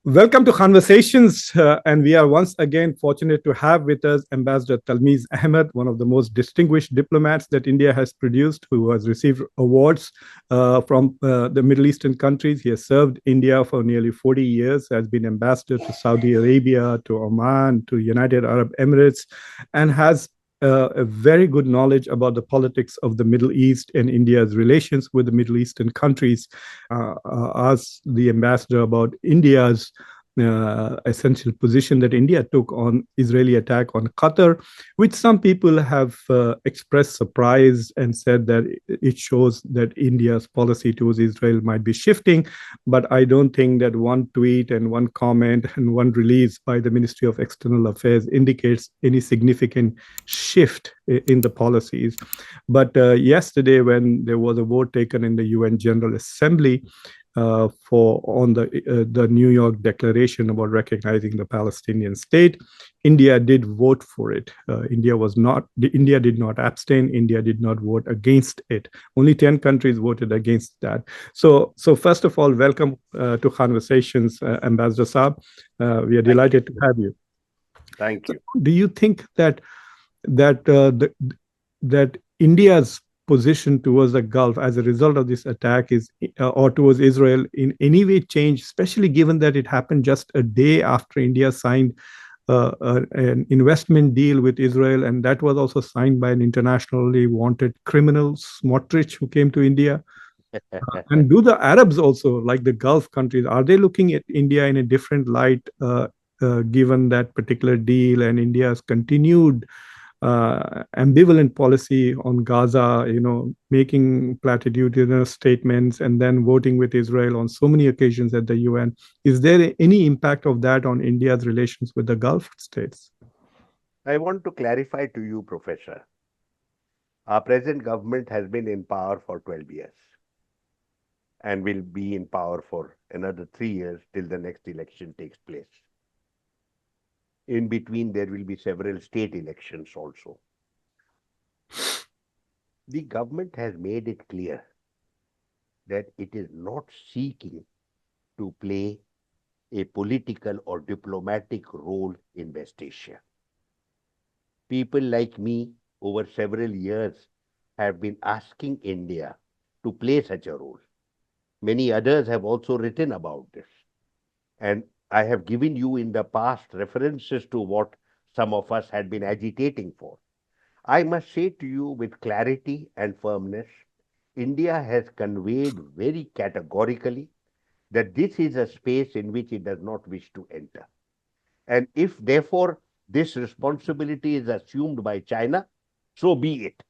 Welcome to Conversations, and we are once again fortunate to have with us Ambassador Talmiz Ahmad, one of the most distinguished diplomats that India has produced, who has received awards from the Middle Eastern countries. He has served India for nearly 40 years, has been ambassador to Saudi Arabia, to Oman, to United Arab Emirates, and has a very good knowledge about the politics of the Middle East and India's relations with the Middle Eastern countries. Asked the ambassador about India's essential position that India took on Israeli attack on Qatar, which some people have expressed surprise and said that it shows that India's policy towards Israel might be shifting. But I don't think that one tweet and one comment and one release by the Ministry of External Affairs indicates any significant shift in the policies. But yesterday, when there was a vote taken in the UN General Assembly, for on the New York Declaration about recognizing the Palestinian state, India did vote for it. India did not abstain. India did not vote against it. Only 10 countries voted against that. So first of all, welcome to Conversations, Ambassador Saab. We are delighted to have you. Thank you. Do you think that that India's position towards the Gulf as a result of this attack is, or towards Israel, in any way changed, especially given that it happened just a day after India signed an investment deal with Israel, and that was also signed by an internationally wanted criminal, Smotrich, who came to India? And do the Arabs also, like the Gulf countries, are they looking at India in a different light, given that particular deal and India's continued ambivalent policy on Gaza, making platitudinous statements and then voting with Israel on so many occasions at the UN? Is there any impact of that on India's relations with the Gulf states? I want to clarify to you, Professor. Our present government has been in power for 12 years and will be in power for another 3 years till the next election takes place. In between, there will be several state elections also. The government has made it clear that it is not seeking to play a political or diplomatic role in West Asia. People like me over several years have been asking India to play such a role. Many others have also written about this. And I have given you in the past references to what some of us had been agitating for. I must say to you with clarity and firmness, India has conveyed very categorically that this is a space in which it does not wish to enter. And if therefore this responsibility is assumed by China, so be it.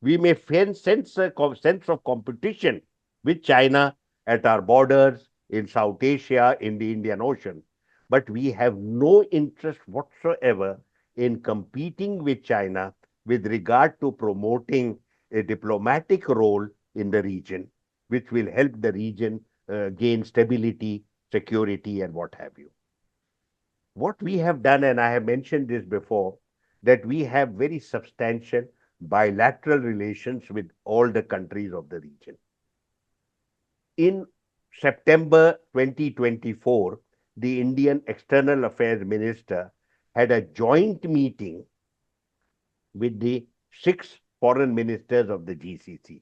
We may sense a sense of competition with China at our borders, in South Asia, in the Indian Ocean. But we have no interest whatsoever in competing with China with regard to promoting a diplomatic role in the region, which will help the region gain stability, security, and what have you. What we have done, and I have mentioned this before, that we have very substantial bilateral relations with all the countries of the region. In September 2024, the Indian External Affairs Minister had a joint meeting with the 6 foreign ministers of the GCC.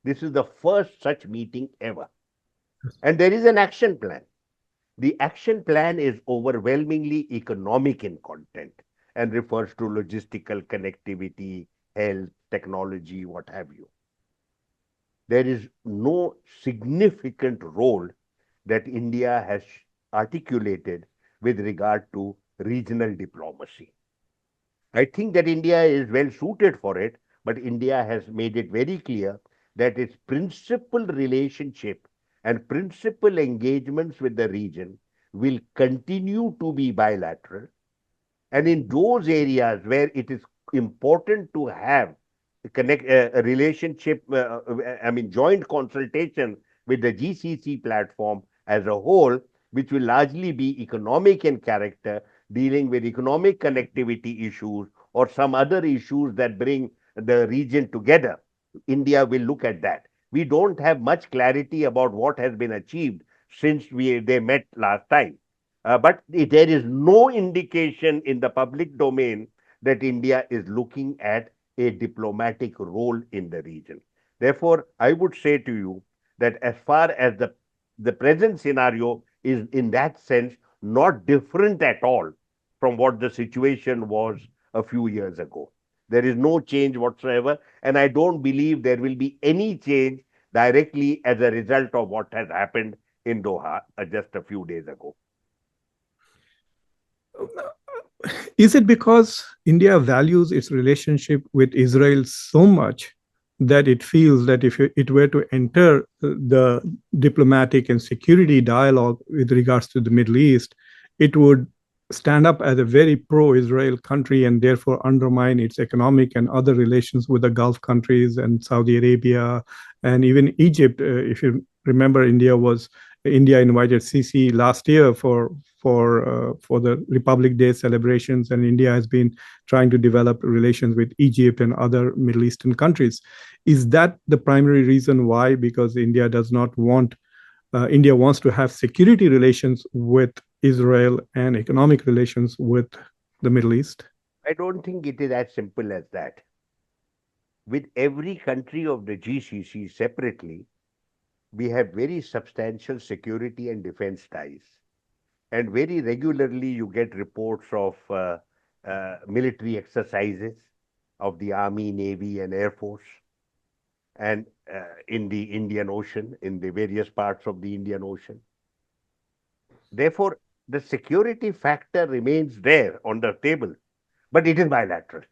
This is the first such meeting ever. And there is an action plan. The action plan is overwhelmingly economic in content and refers to logistical connectivity, health, technology, what have you. There is no significant role that India has articulated with regard to regional diplomacy. I think that India is well suited for it, but India has made it very clear that its principal relationship and principal engagements with the region will continue to be bilateral. And in those areas where it is important to have a relationship, joint consultation with the GCC platform as a whole, which will largely be economic in character, dealing with economic connectivity issues or some other issues that bring the region together. India will look at that. We don't have much clarity about what has been achieved since they met last time. But there is no indication in the public domain that India is looking at a diplomatic role in the region. Therefore, I would say to you that as far as the present scenario is in that sense not different at all from what the situation was a few years ago. There is no change whatsoever, and I don't believe there will be any change directly as a result of what has happened in Doha just a few days ago. Is it because India values its relationship with Israel so much that it feels that if it were to enter the diplomatic and security dialogue with regards to the Middle East, it would stand up as a very pro-Israel country and therefore undermine its economic and other relations with the Gulf countries and Saudi Arabia and even Egypt? If you remember, India invited Sisi last year for the Republic Day celebrations, and India has been trying to develop relations with Egypt and other Middle Eastern countries. Is that the primary reason why? Because India wants to have security relations with Israel and economic relations with the Middle East? I don't think it is as simple as that. With every country of the GCC separately, we have very substantial security and defense ties. And very regularly, you get reports of military exercises of the Army, Navy, and Air Force, and in the Indian Ocean, in the various parts of the Indian Ocean. Therefore, the security factor remains there on the table, but it is bilateral.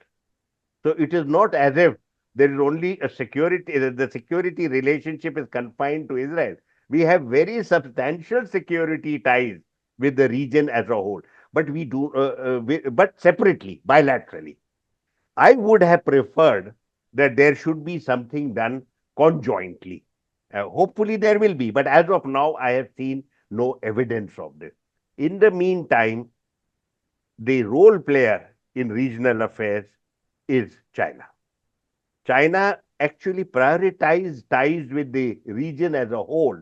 So it is not as if there is only a security, the security relationship is confined to Israel. We have very substantial security ties with the region as a whole, but but separately, bilaterally. I would have preferred that there should be something done conjointly. Hopefully, there will be, but as of now, I have seen no evidence of this. In the meantime, the role player in regional affairs is China. China actually prioritized ties with the region as a whole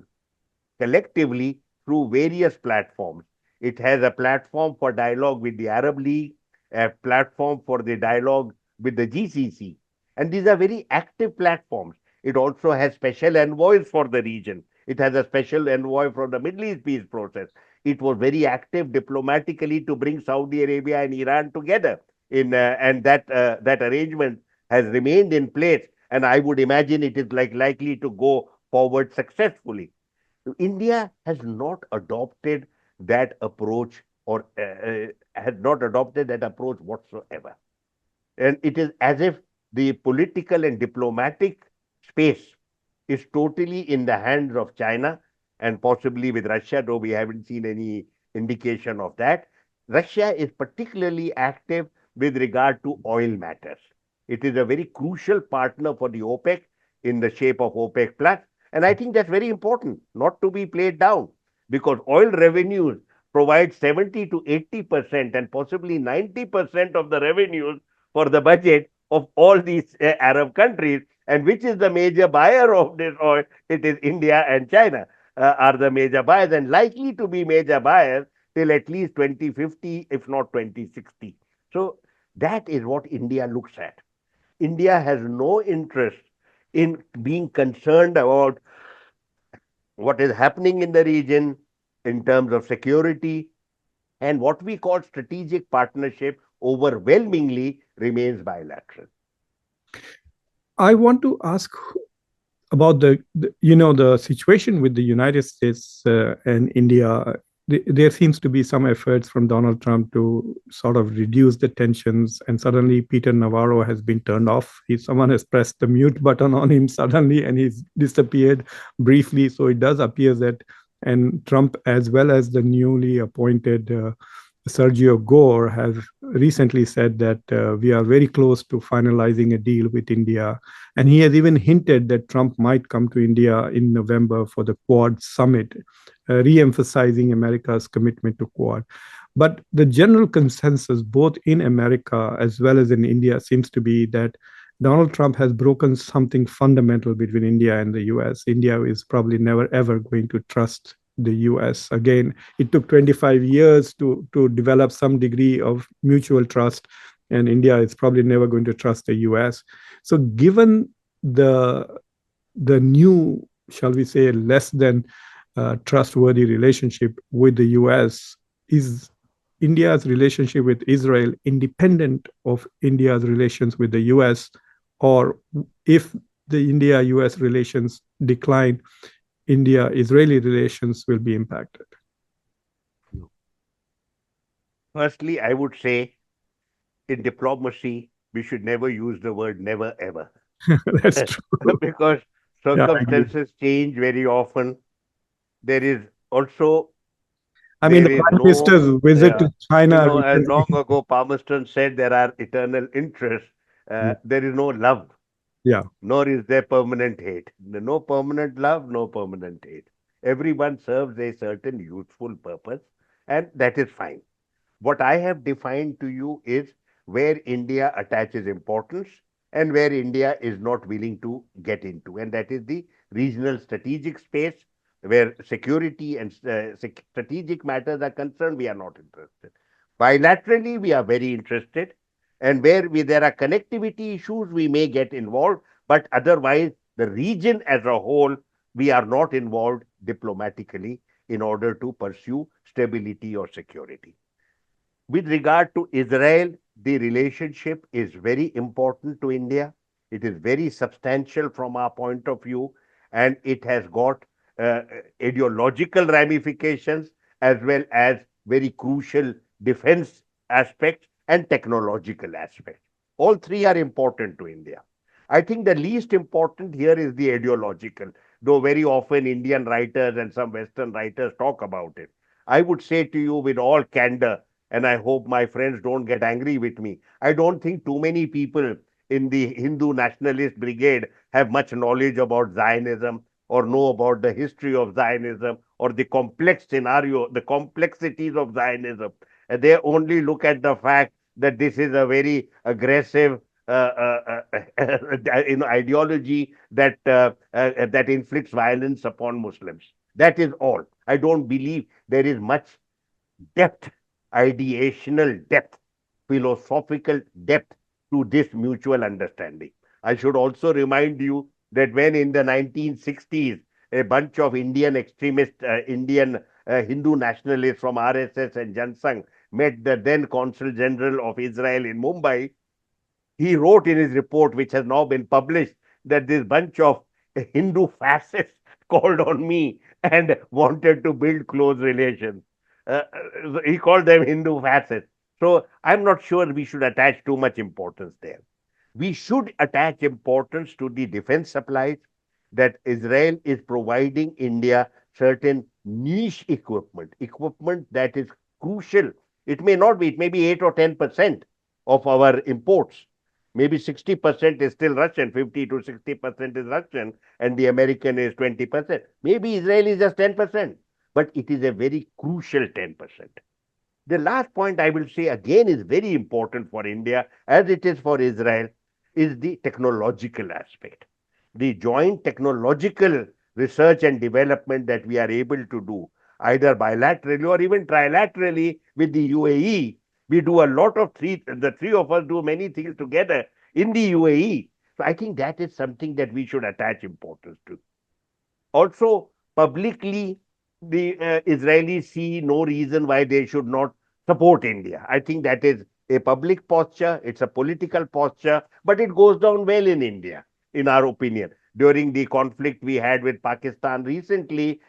collectively through various platforms. It has a platform for dialogue with the Arab League, a platform for the dialogue with the GCC. And these are very active platforms. It also has special envoys for the region. It has a special envoy for the Middle East peace process. It was very active diplomatically to bring Saudi Arabia and Iran together. And that arrangement has remained in place. And I would imagine it is likely to go forward successfully. India has not adopted that approach or has not adopted that approach whatsoever. And it is as if the political and diplomatic space is totally in the hands of China and possibly with Russia, though we haven't seen any indication of that. Russia is particularly active with regard to oil matters. It is a very crucial partner for the OPEC in the shape of OPEC Plus. And I think that's very important, not to be played down, because oil revenues provide 70 to 80% and possibly 90% of the revenues for the budget of all these Arab countries. And which is the major buyer of this oil? It is India and China are the major buyers and likely to be major buyers till at least 2050, if not 2060. So that is what India looks at. India has no interest in being concerned about what is happening in the region in terms of security, and what we call strategic partnership overwhelmingly remains bilateral. I want to ask about the situation with the United States and India. There seems to be some efforts from Donald Trump to sort of reduce the tensions, and suddenly Peter Navarro has been turned off. Someone has pressed the mute button on him suddenly, and he's disappeared briefly. So it does appear that, and Trump, as well as the newly appointed Sergio Gore, has recently said that we are very close to finalizing a deal with India. And he has even hinted that Trump might come to India in November for the Quad summit, re-emphasizing America's commitment to Quad. But the general consensus, both in America as well as in India, seems to be that Donald Trump has broken something fundamental between India and the US. India is probably never, ever going to trust the US. Again, it took 25 years to develop some degree of mutual trust, and India is probably never going to trust the US. So, given the new, shall we say, less than trustworthy relationship with the US, is India's relationship with Israel independent of India's relations with the US, or if the India-US relations decline, India-Israeli relations will be impacted? Firstly, I would say in diplomacy, we should never use the word never ever That's true. because Yeah, I agree. circumstances change very often. There is also I mean, there the is prime no minister's visit uh, to China as long recently. ago Palmerston said there are eternal interests. Yeah, There is no love, yeah, nor is there permanent hate. No permanent love, no permanent hate. Everyone serves a certain useful purpose, and that is fine. What I have defined to you is where India attaches importance and where India is not willing to get into. And that is the regional strategic space where security and strategic matters are concerned, we are not interested. Bilaterally, we are very interested. And where there are connectivity issues, we may get involved. But otherwise, the region as a whole, we are not involved diplomatically in order to pursue stability or security. With regard to Israel, the relationship is very important to India. It is very substantial from our point of view, and it has got uh, ideological ramifications as well as very crucial defense aspects and technological aspects. All three are important to India. I think the least important here is the ideological, though very often Indian writers and some Western writers talk about it. I would say to you with all candor, and I hope my friends don't get angry with me. I don't think too many people in the Hindu nationalist brigade have much knowledge about Zionism or know about the history of Zionism or the complex scenario, the complexities of Zionism. They only look at the fact that this is a very aggressive ideology that inflicts violence upon Muslims. That is all. I don't believe there is much depth, ideational depth, philosophical depth to this mutual understanding. I should also remind you that when in the 1960s, a bunch of Indian extremist, Indian Hindu nationalists from RSS and Jansang met the then Consul General of Israel in Mumbai, he wrote in his report, which has now been published, that this bunch of Hindu fascists called on me and wanted to build close relations. He called them Hindu fascists. So I'm not sure we should attach too much importance there. We should attach importance to the defense supplies that Israel is providing India certain niche equipment, equipment that is crucial. It may not be, it may be 8 or 10% of our imports. Maybe 60% is still Russian, 50 to 60% is Russian, and the American is 20%. Maybe Israel is just 10%, but it is a very crucial 10%. The last point I will say again is very important for India, as it is for Israel, is the technological aspect. The joint technological research and development that we are able to do, either bilaterally or even trilaterally with the UAE. We do a lot of the three of us do many things together in the UAE. So I think that is something that we should attach importance to. Also, publicly, the Israelis see no reason why they should not support India. I think that is a public posture, it's a political posture, but it goes down well in India, in our opinion. During the conflict we had with Pakistan recently,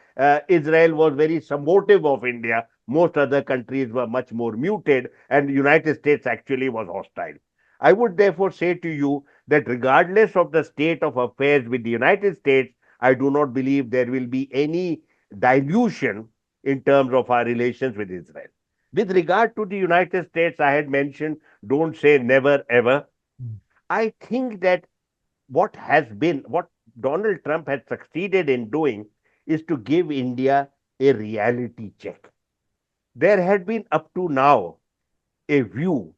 Israel was very supportive of India. Most other countries were much more muted, and the United States actually was hostile. I would therefore say to you that regardless of the state of affairs with the United States, I do not believe there will be any dilution in terms of our relations with Israel. With regard to the United States, I had mentioned don't say never ever. I think that what Donald Trump has succeeded in doing is to give India a reality check. There had been up to now a view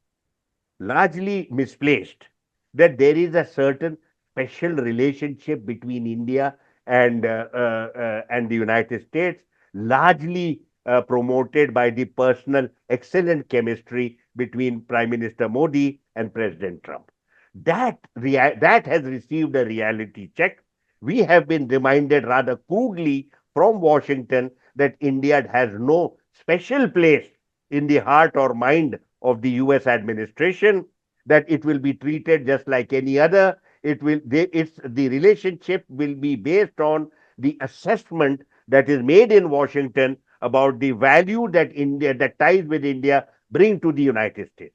largely misplaced that there is a certain special relationship between India and the United States largely promoted by the personal excellent chemistry between Prime Minister Modi and President Trump. That has received a reality check. We have been reminded rather crudely from Washington that India has no special place in the heart or mind of the US administration, that it will be treated just like any other. The relationship will be based on the assessment that is made in Washington about the value that ties with India bring to the United States.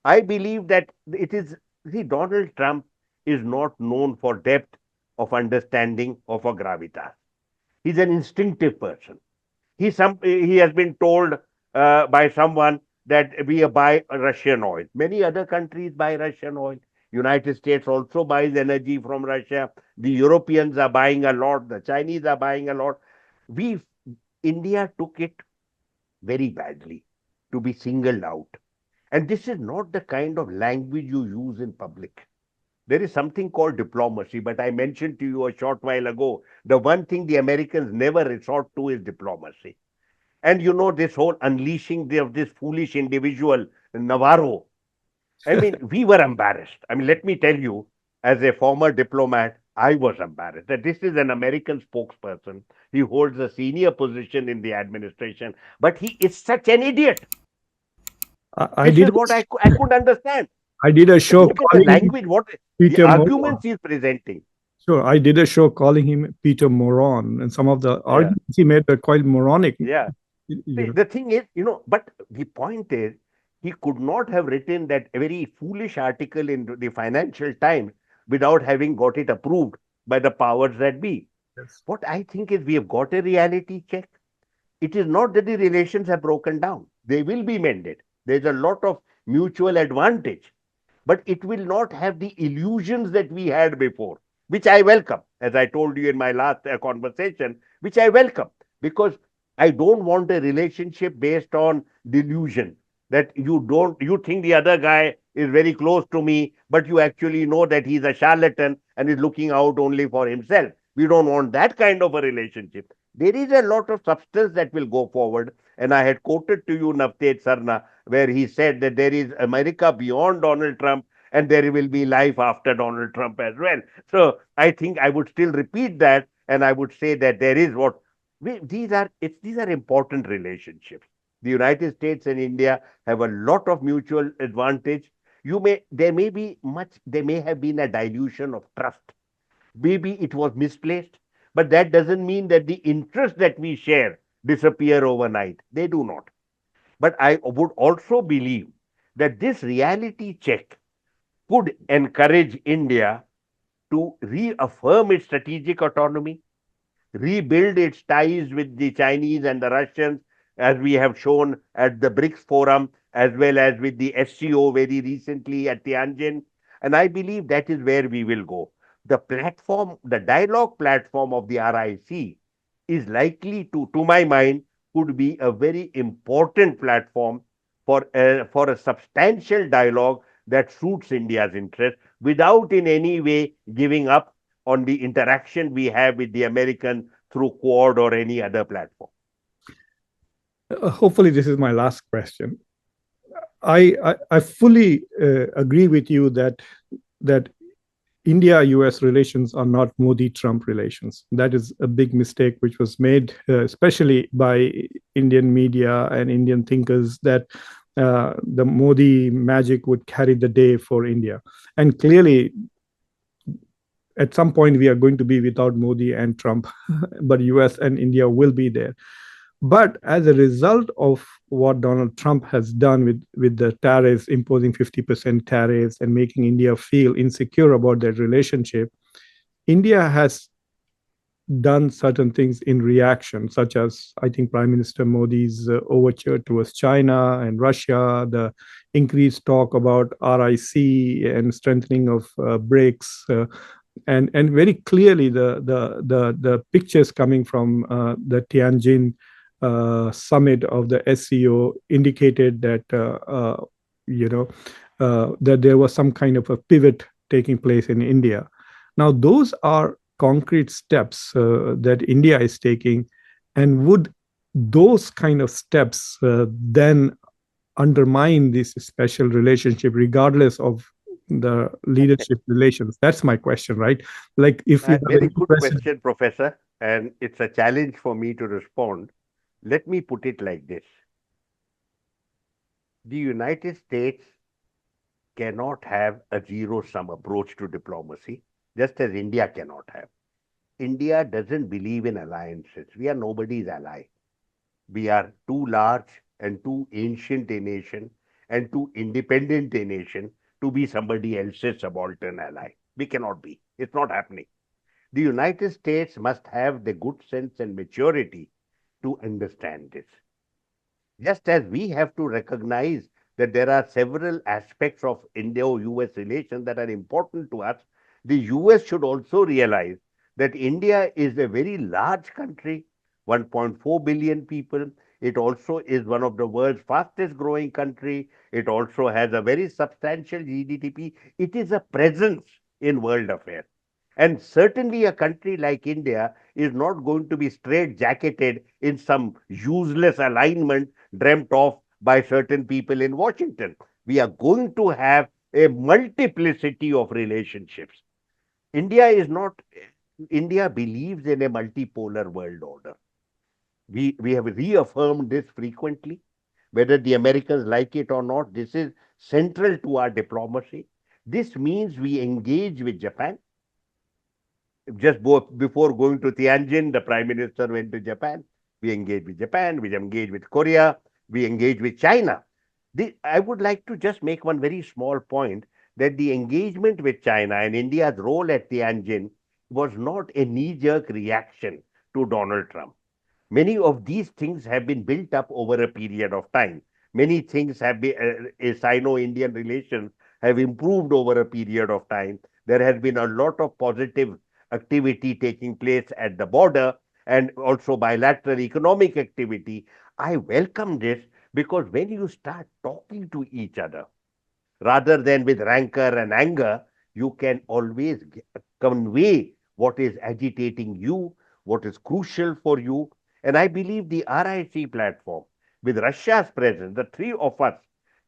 I believe that it is, see, Donald Trump is not known for depth of understanding of a gravitas. He's an instinctive person. He has been told by someone that we buy Russian oil. Many other countries buy Russian oil. United States also buys energy from Russia. The Europeans are buying a lot. The Chinese are buying a lot. We India took it very badly to be singled out. And this is not the kind of language you use in public. There is something called diplomacy, but I mentioned to you a short while ago, the one thing the Americans never resort to is diplomacy. And you know, this whole unleashing of this foolish individual, Navarro, I mean, we were embarrassed. I mean, let me tell you, as a former diplomat, I was embarrassed that this is an American spokesperson. He holds a senior position in the administration, but he is such an idiot. I, I This did is what I couldn't understand. I did a show Look at the calling him language, what the Peter Moron. arguments he's presenting. Sure, I did a show calling him Peter Moron, and some of the Yeah, arguments he made were quite moronic. yeah. You See, know. the thing is, but the point is, he could not have written that very foolish article in the Financial Times without having got it approved by the powers that be. Yes. What I think is we have got a reality check. It is not that the relations have broken down, they will be mended. There's a lot of mutual advantage, but it will not have the illusions that we had before, which I welcome, as I told you in my last conversation, which I welcome, because I don't want a relationship based on delusion, that you think the other guy is very close to me, but you actually know that he's a charlatan and is looking out only for himself. We don't want that kind of a relationship. There is a lot of substance that will go forward. And I had quoted to you Navtej Sarna, where he said that there is America beyond Donald Trump and there will be life after Donald Trump as well. So I think I would still repeat that, and I would say that there is these are important relationships. The United States and India have a lot of mutual advantage. There may have been a dilution of trust. Maybe it was misplaced, but that doesn't mean that the interests that we share disappear overnight. They do not. But I would also believe that this reality check could encourage India to reaffirm its strategic autonomy, rebuild its ties with the Chinese and the Russians, as we have shown at the BRICS forum, as well as with the SCO very recently at Tianjin. And I believe that is where we will go. The dialogue platform of the RIC is likely to my mind, could be a very important platform for a substantial dialogue that suits India's interest without in any way giving up on the interaction we have with the American through Quad or any other platform. Hopefully, this is my last question. I fully agree with you that India-US relations are not Modi-Trump relations. That is a big mistake which was made, especially by Indian media and Indian thinkers, that the Modi magic would carry the day for India. And clearly, at some point, we are going to be without Modi and Trump, but US and India will be there. But as a result of what Donald Trump has done with the tariffs, imposing 50% tariffs and making India feel insecure about their relationship, India has done certain things in reaction, such as, I think, Prime Minister Modi's overture towards China and Russia, the increased talk about RIC and strengthening of BRICS, and very clearly the pictures coming from the Tianjin summit of the SCO indicated that that there was some kind of a pivot taking place in India. Now, those are concrete steps that India is taking, and would those kind of steps then undermine this special relationship regardless of the leadership relations. That's my question, right? Like if you have a Very new good president. question, Professor, and it's a challenge for me to respond. Let me put it like this. The United States cannot have a zero-sum approach to diplomacy, just as India cannot have. India doesn't believe in alliances. We are nobody's ally. We are too large and too ancient a nation and too independent a nation to be somebody else's subaltern ally. We cannot be. It's not happening. The United States must have the good sense and maturity to understand this. Just as we have to recognize that there are several aspects of Indo-US relations that are important to us, the US should also realize that India is a very large country, 1.4 billion people. It also is one of the world's fastest growing country. It also has a very substantial GDP. It is a presence in world affairs. And certainly a country like India is not going to be straight-jacketed in some useless alignment dreamt of by certain people in Washington. We are going to have a multiplicity of relationships. India is not, India believes in a multipolar world order. We have reaffirmed this frequently. Whether the Americans like it or not, this is central to our diplomacy. This means we engage with Japan. Just before going to Tianjin, the Prime Minister went to Japan. We engaged with Japan, we engaged with Korea, we engaged with China. I would like to just make one very small point that the engagement with China and India's role at Tianjin was not a knee jerk reaction to Donald Trump. Many of these things have been built up over a period of time. Many things have been, Sino-Indian relations have improved over a period of time. There has been a lot of positive activity taking place at the border and also bilateral economic activity. I welcome this because when you start talking to each other, rather than with rancor and anger, you can always convey what is agitating you, what is crucial for you. And I believe the RIC platform, with Russia's presence, the three of us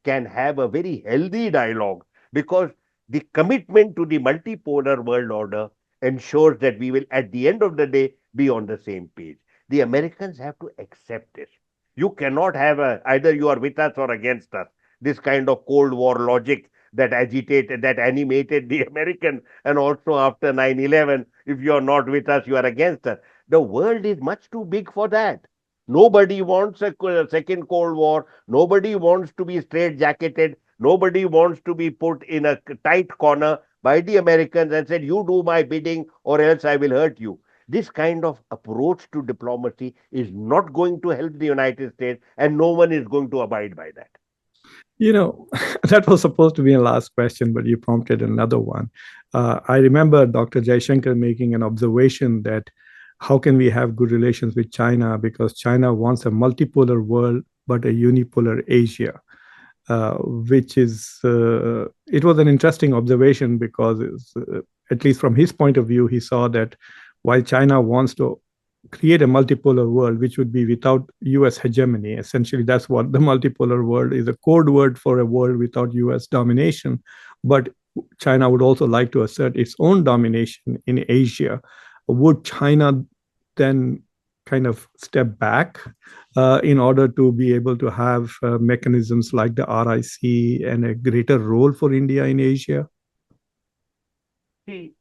can have a very healthy dialogue because the commitment to the multipolar world order ensures that we will, at the end of the day, be on the same page. The Americans have to accept this. You cannot have either you are with us or against us, this kind of Cold War logic that agitated, that animated the American, and also after 9/11, if you are not with us, you are against us. The world is much too big for that. Nobody wants a second Cold War. Nobody wants to be straight-jacketed. Nobody wants to be put in a tight corner by the Americans and said, you do my bidding or else I will hurt you. This kind of approach to diplomacy is not going to help the United States, and no one is going to abide by that. You know, that was supposed to be a last question, but you prompted another one. I remember Dr. Jaishankar making an observation that how can we have good relations with China because China wants a multipolar world but a unipolar Asia, which is it was an interesting observation because at least from his point of view, he saw that while China wants to create a multipolar world, which would be without US hegemony. Essentially, that's what the multipolar world is, a code word for a world without US domination. But China would also like to assert its own domination in Asia. Would China then kind of step back in order to be able to have mechanisms like the RIC and a greater role for India in Asia? See,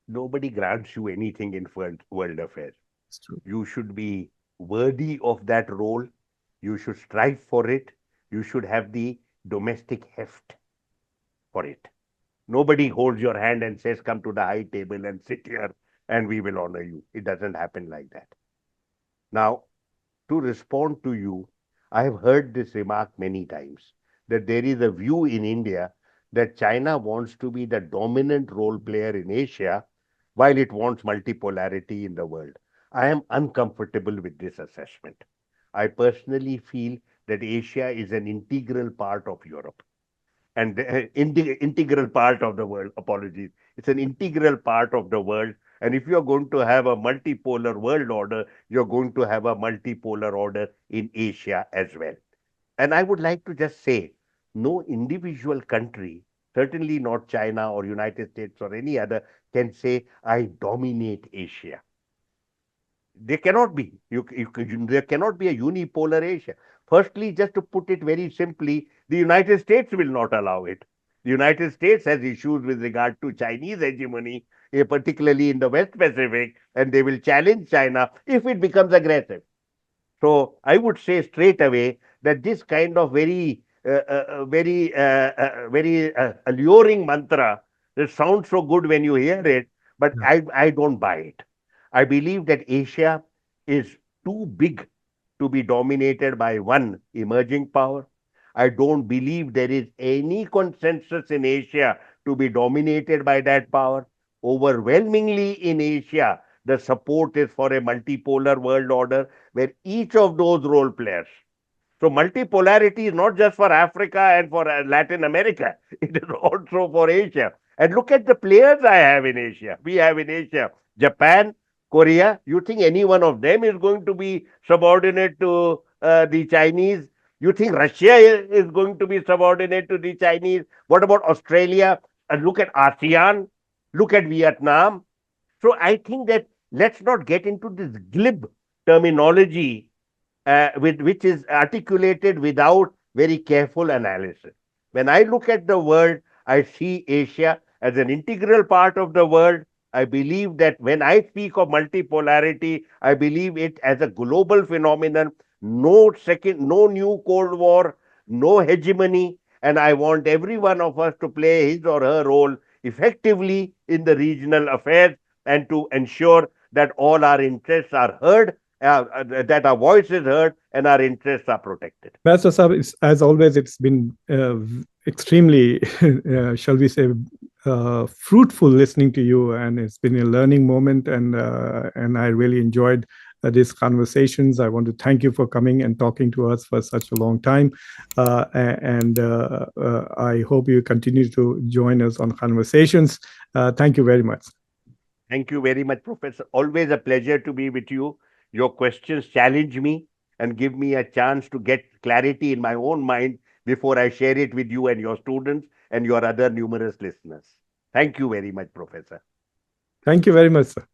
nobody grants you anything in world affairs. You should be worthy of that role. You should strive for it. You should have the domestic heft for it. Nobody holds your hand and says, come to the high table and sit here and we will honor you. It doesn't happen like that. Now, to respond to you, I have heard this remark many times that there is a view in India that China wants to be the dominant role player in Asia while it wants multipolarity in the world. I am uncomfortable with this assessment. I personally feel that Asia is an integral part of Europe and the integral part of the world. Apologies. It's an integral part of the world And if you're going to have a multipolar world order, you're going to have a multipolar order in Asia as well. And I would like to just say, no individual country, certainly not China or United States or any other, can say, I dominate Asia. There cannot be. There cannot be a unipolar Asia. Firstly, just to put it very simply, the United States will not allow it. The United States has issues with regard to Chinese hegemony, particularly in the West Pacific, and they will challenge China if it becomes aggressive. So I would say straight away that this kind of very alluring mantra that sounds so good when you hear it, but Yeah. I don't buy it. I believe that Asia is too big to be dominated by one emerging power. I don't believe there is any consensus in Asia to be dominated by that power. Overwhelmingly in Asia, the support is for a multipolar world order where each of those role players. So multipolarity is not just for Africa and for Latin America, it is also for Asia. And look at the players I have in Asia. We have in Asia Japan, Korea. You think any one of them is going to be subordinate to the Chinese? You think Russia is going to be subordinate to the Chinese? What about Australia? Look at ASEAN. Look at Vietnam. So I think that let's not get into this glib terminology which is articulated without very careful analysis. When I look at the world, I see Asia as an integral part of the world. I believe that when I speak of multipolarity, I believe it as a global phenomenon, no new Cold War, no hegemony, and I want every one of us to play his or her role effectively in the regional affairs and to ensure that all our interests are heard, that our voice is heard and our interests are protected. Pastor Saab, as always, it's been extremely, shall we say, fruitful listening to you, and it's been a learning moment, and I really enjoyed these conversations. I want to thank you for coming and talking to us for such a long time, and I hope you continue to join us on Conversations. Thank you very much. Thank you very much, Professor. Always a pleasure to be with you. Your questions challenge me and give me a chance to get clarity in my own mind before I share it with you and your students and your other numerous listeners. Thank you very much, Professor. Thank you very much, sir.